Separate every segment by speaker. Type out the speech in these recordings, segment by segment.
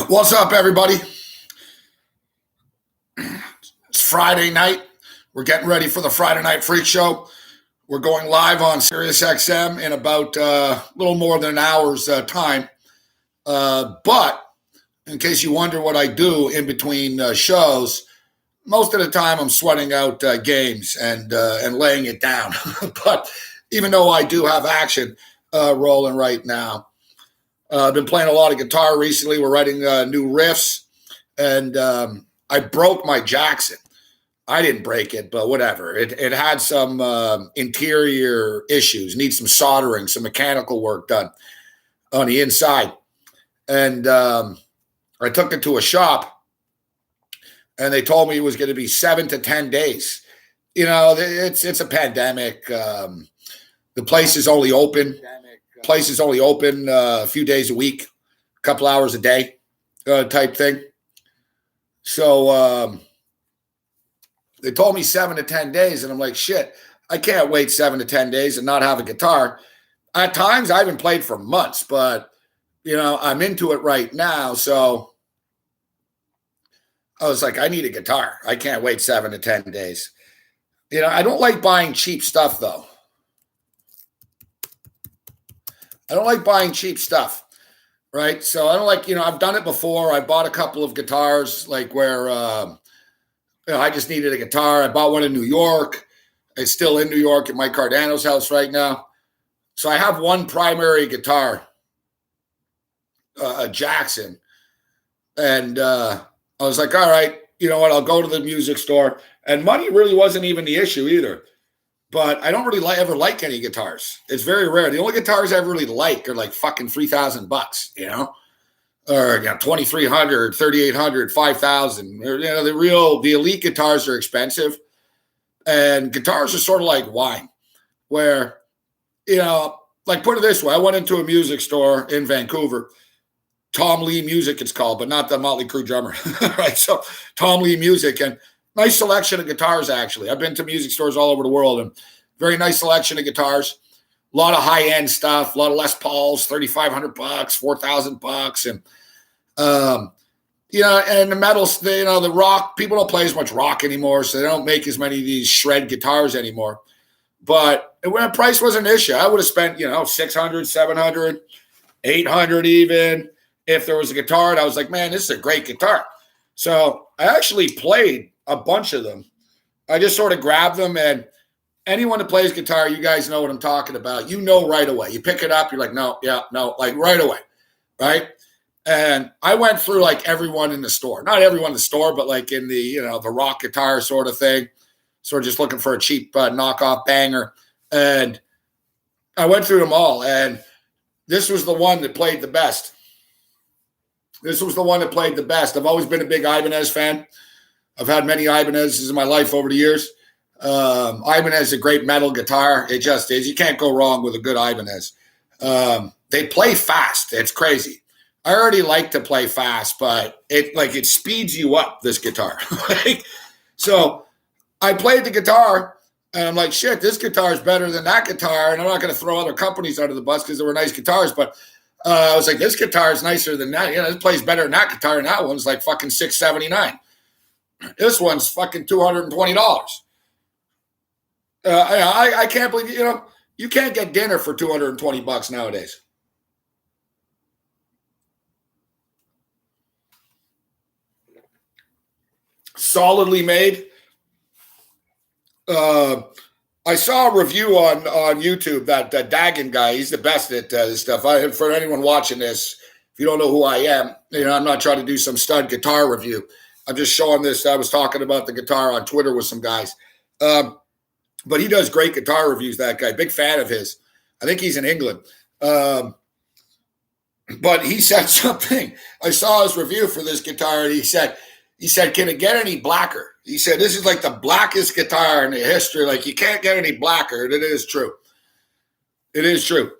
Speaker 1: What's up, everybody? It's Friday night. We're getting ready for the Friday Night Freak Show. We're going live on SiriusXM in about a little more than an hour's time. But in case you wonder what I do in between shows, most of the time I'm sweating out games and laying it down. But even though I do have action rolling right now, I've been playing a lot of guitar recently. We're writing new riffs, and I broke my Jackson. I didn't break it, but whatever. It had some interior issues, needs some soldering, some mechanical work done on the inside. And I took it to a shop, and they told me it was going to be 7 to 10 days. You know, it's a pandemic. The place is only open. A few days a week, a couple hours a day type thing. So they told me 7 to 10 days, and I'm like, shit, I can't wait 7 to 10 days and not have a guitar. At times, I haven't played for months, but, you know, I'm into it right now. So I was like, I need a guitar. I can't wait 7 to 10 days. You know, I don't like buying cheap stuff, though. I don't like buying cheap stuff, right? So I don't like, you know, I've done it before. I bought a couple of guitars, like where, I just needed a guitar. I bought one in New York. It's still in New York at Mike Cardano's house right now. So I have one primary guitar, a Jackson. And I was like, all right, you know what? I'll go to the music store. And money really wasn't even the issue either. But I don't really ever like any guitars. It's very rare. The only guitars I ever really like are like fucking $3,000, you know, or you know, 2,300, 3,800, 5,000. You know, the elite guitars are expensive, and guitars are sort of like wine, where, you know, like put it this way: I went into a music store in Vancouver, Tom Lee Music, it's called, but not the Motley Crue drummer, right? So Tom Lee Music, and nice selection of guitars, actually. I've been to music stores all over the world, and very nice selection of guitars. A lot of high-end stuff, a lot of Les Pauls, $3,500, $4,000, and you know, and the metals, you know, the rock. People don't play as much rock anymore, so they don't make as many of these shred guitars anymore. But when price was an issue, I would have spent, you know, $600, $700, $800 even if there was a guitar. And I was like, man, this is a great guitar. So I actually played a bunch of them. I just sort of grabbed them, and anyone that plays guitar, you guys know what I'm talking about. You know right away. You pick it up, you're like, no, yeah, no, like right away, right? And I went through like everyone in the store. Not everyone in the store, but like in the, you know, the rock guitar sort of thing. Sort of just looking for a cheap knockoff banger. And I went through them all, and this was the one that played the best. I've always been a big Ibanez fan. I've had many Ibanez's in my life over the years. Ibanez is a great metal guitar. It just is. You can't go wrong with a good Ibanez. They play fast. It's crazy. I already like to play fast, but it speeds you up, this guitar. So I played the guitar, and I'm like, shit, this guitar is better than that guitar. And I'm not going to throw other companies under the bus because they were nice guitars, but I was like, this guitar is nicer than that. You know, it plays better than that guitar, and that one's like fucking $679. This one's fucking $220. I can't believe, you know, you can't get dinner for $220 nowadays. Solidly made. I saw a review on YouTube that Dagan guy, he's the best at this stuff. For anyone watching this, if you don't know who I am, you know, I'm not trying to do some stud guitar review. I'm just showing this. I was talking about the guitar on Twitter with some guys. But he does great guitar reviews, that guy. Big fan of his. I think he's in England. But he said something. I saw his review for this guitar, and he said, can it get any blacker? He said, this is like the blackest guitar in the history. Like, you can't get any blacker. And it is true. It is true.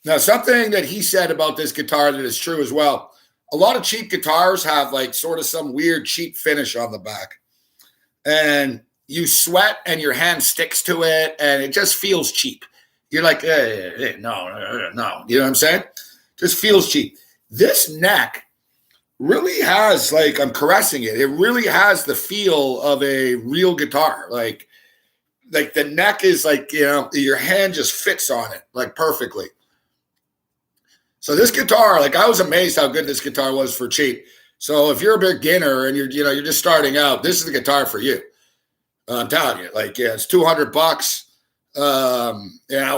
Speaker 1: Now, something that he said about this guitar that is true as well. A lot of cheap guitars have like sort of some weird cheap finish on the back. And you sweat and your hand sticks to it, and it just feels cheap. You're like, no. You know what I'm saying? Just feels cheap. This neck really has, like, I'm caressing it. It really has the feel of a real guitar. Like the neck is like, your hand just fits on it like perfectly. So this guitar, like, I was amazed how good this guitar was for cheap. So if you're a beginner and you're just starting out, this is the guitar for you. I'm telling you, like, yeah, it's $200.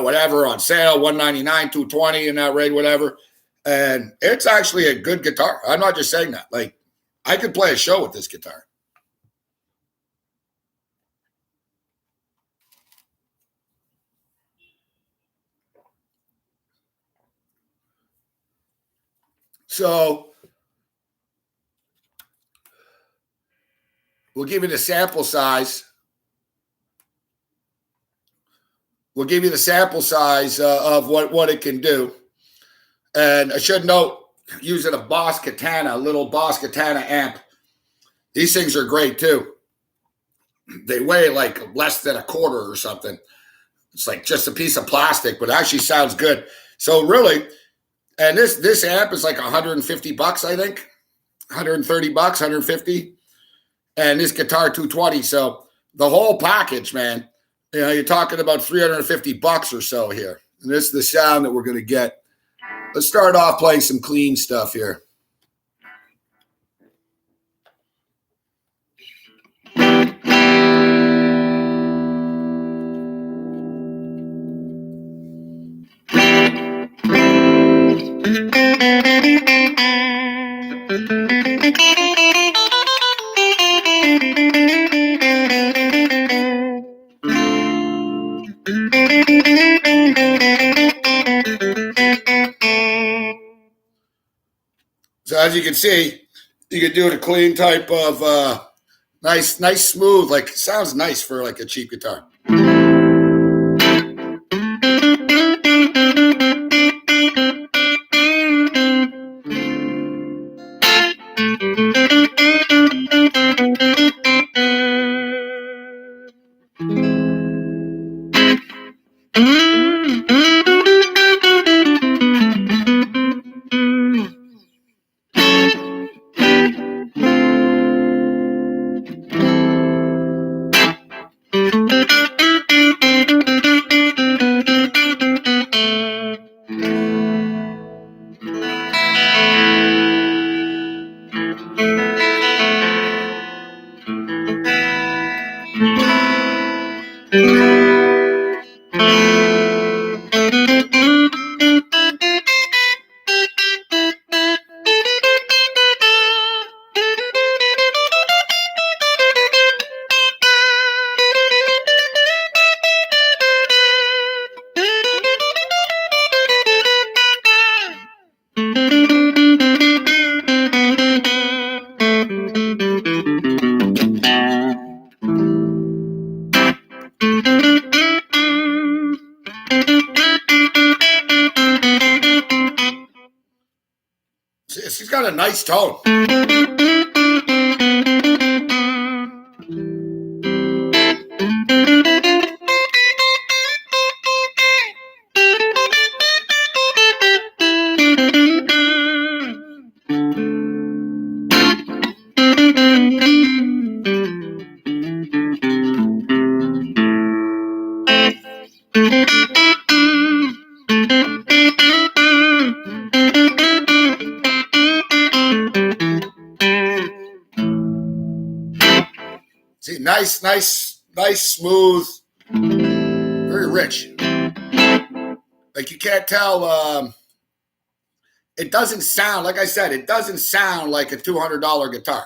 Speaker 1: Whatever on sale, 199, 220 in that rate, whatever. And it's actually a good guitar. I'm not just saying that. Like, I could play a show with this guitar. So we'll give you the sample size. We'll give you the sample size of what it can do. And I should note, using a Boss Katana, a little Boss Katana amp. These things are great too. They weigh like less than a quarter or something. It's like just a piece of plastic, but it actually sounds good. So really, and this amp is like $150, I think. $130, 150. And this guitar 220. So the whole package, man, you're talking about $350 or so here. And this is the sound that we're going to get. Let's start off playing some clean stuff here. So as you can see, you can do it a clean type of nice, smooth, like, sounds nice for like a cheap guitar. She's got a nice tone. See, nice, smooth, very rich. Like, you can't tell. It doesn't sound, like I said, it doesn't sound like a $200 guitar.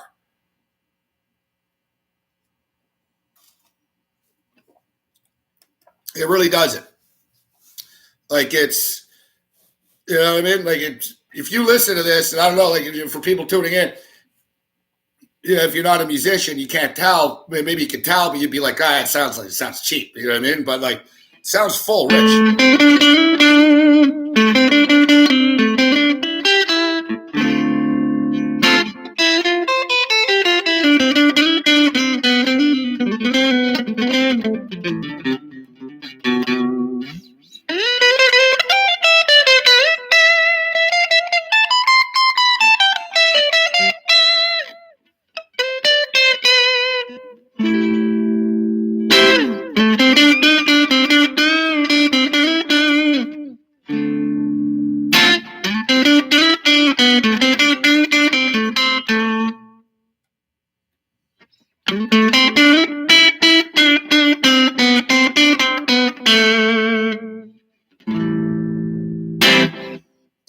Speaker 1: It really doesn't. Like, it's, you know what I mean? Like, if you listen to this, and I don't know, like, for people tuning in, if you're not a musician, you can't tell. Maybe you can tell, but you'd be like, it sounds cheap. You know what I mean? But like, it sounds full, rich.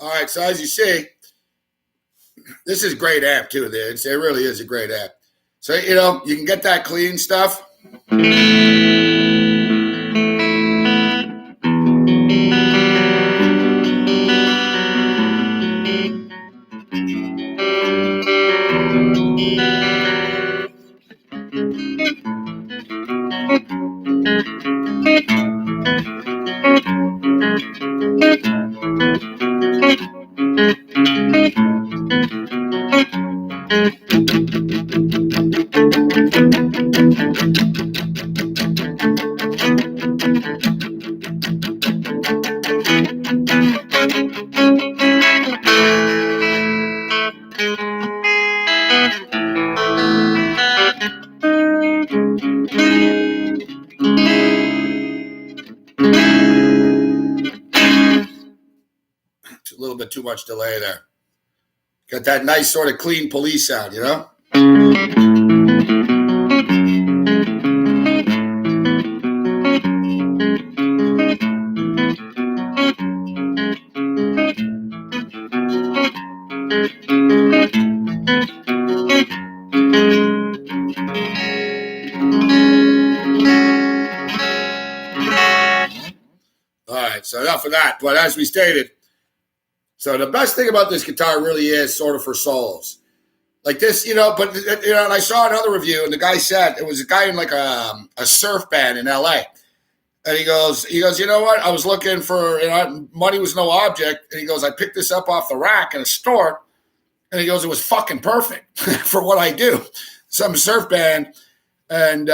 Speaker 1: All right, so as you see, this is a great amp too. It really is a great amp. So, you can get that clean stuff. A little bit too much delay there. Got that nice sort of clean police sound, All right, so enough of that. But as we stated, so the best thing about this guitar really is sort of for solos. Like this, but and I saw another review, and the guy said it was a guy in like a surf band in LA. And he goes, you know what? I was looking for, money was no object. And he goes, I picked this up off the rack in a store. And he goes, it was fucking perfect for what I do. Some surf band. And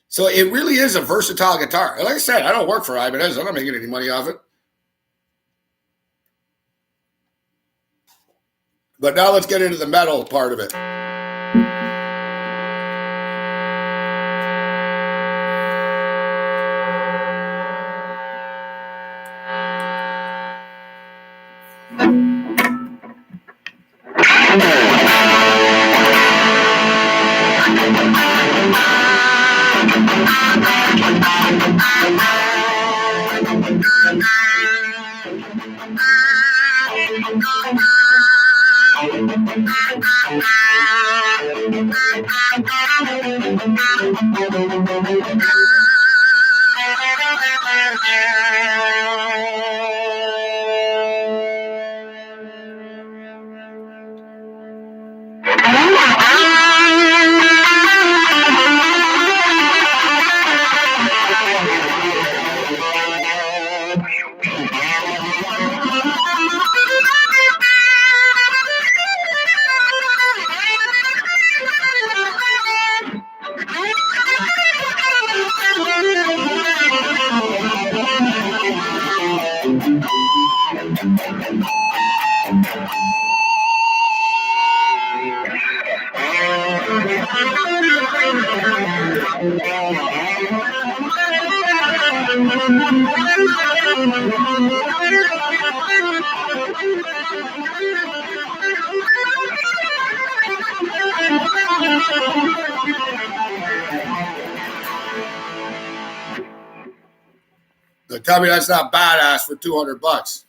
Speaker 1: so it really is a versatile guitar. Like I said, I don't work for Ibanez. I'm not making any money off it. But now let's get into the metal part of it. Tell me that's not badass for $200.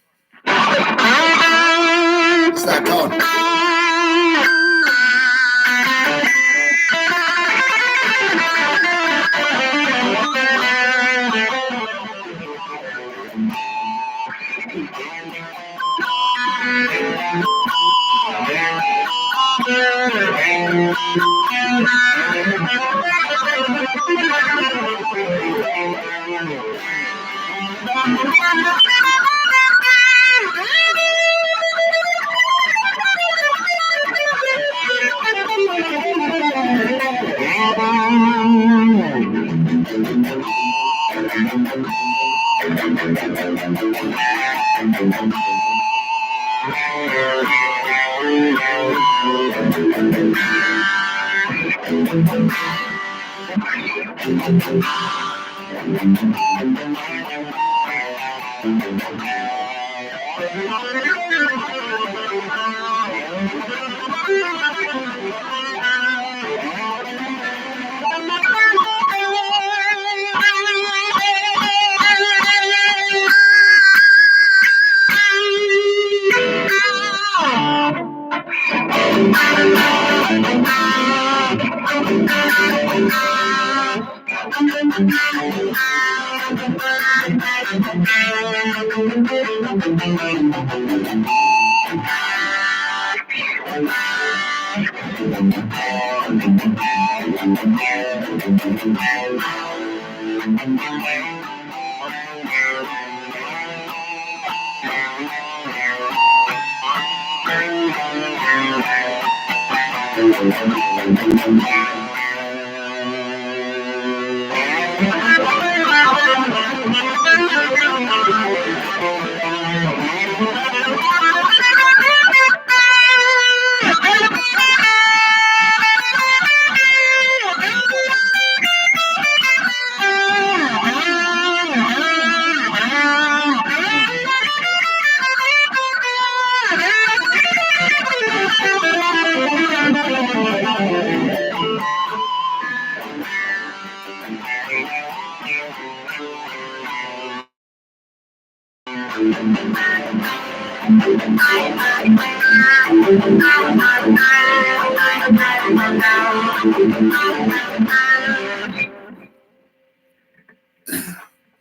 Speaker 1: It's that tone.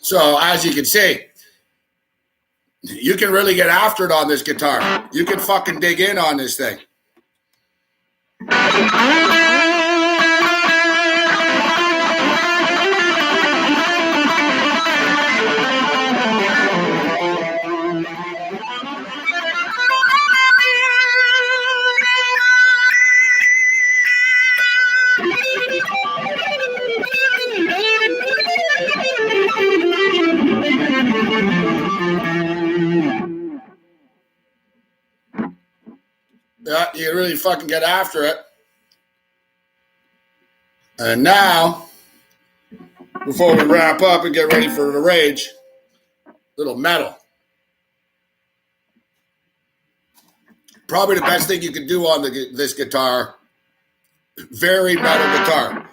Speaker 1: So as you can see, you can really get after it on this guitar. You can fucking dig in on this thing. Yeah, you really fucking get after it. And now, before we wrap up and get ready for the rage, little metal. Probably the best thing you can do on this guitar. Very metal guitar.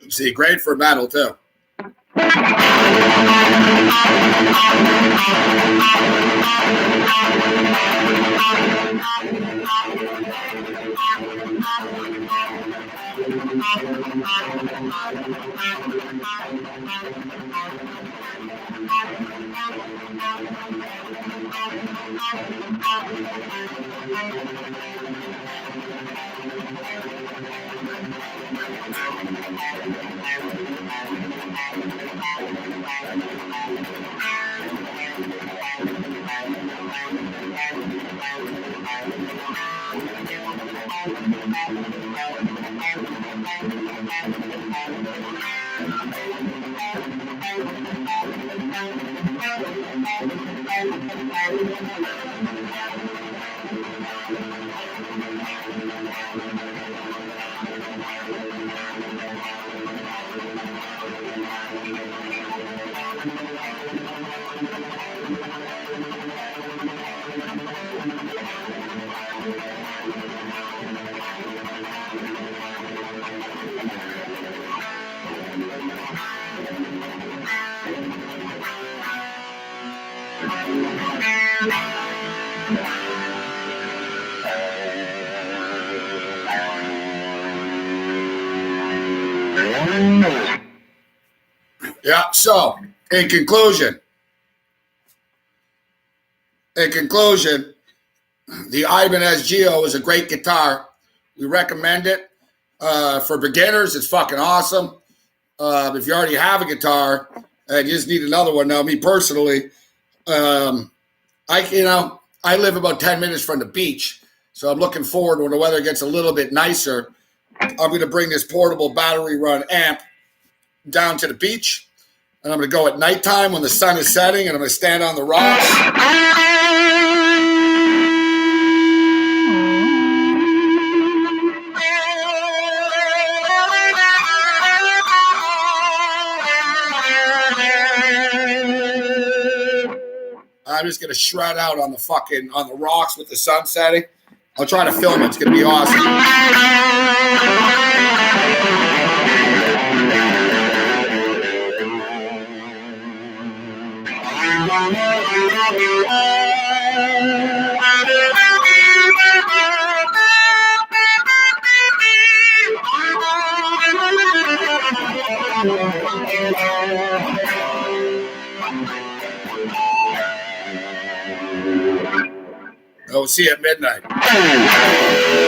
Speaker 1: See, great for metal too. Yeah, so in conclusion, the Ibanez Geo is a great guitar. We recommend it. For beginners, it's fucking awesome. If you already have a guitar and you just need another one, now me personally, I I live about 10 minutes from the beach, so I'm looking forward when the weather gets a little bit nicer. I'm going to bring this portable battery run amp down to the beach, and I'm going to go at nighttime when the sun is setting, and I'm going to stand on the rocks. I'm just gonna shred out on the rocks with the sun setting. I'll try to film it. It's gonna be awesome. We'll see you at midnight.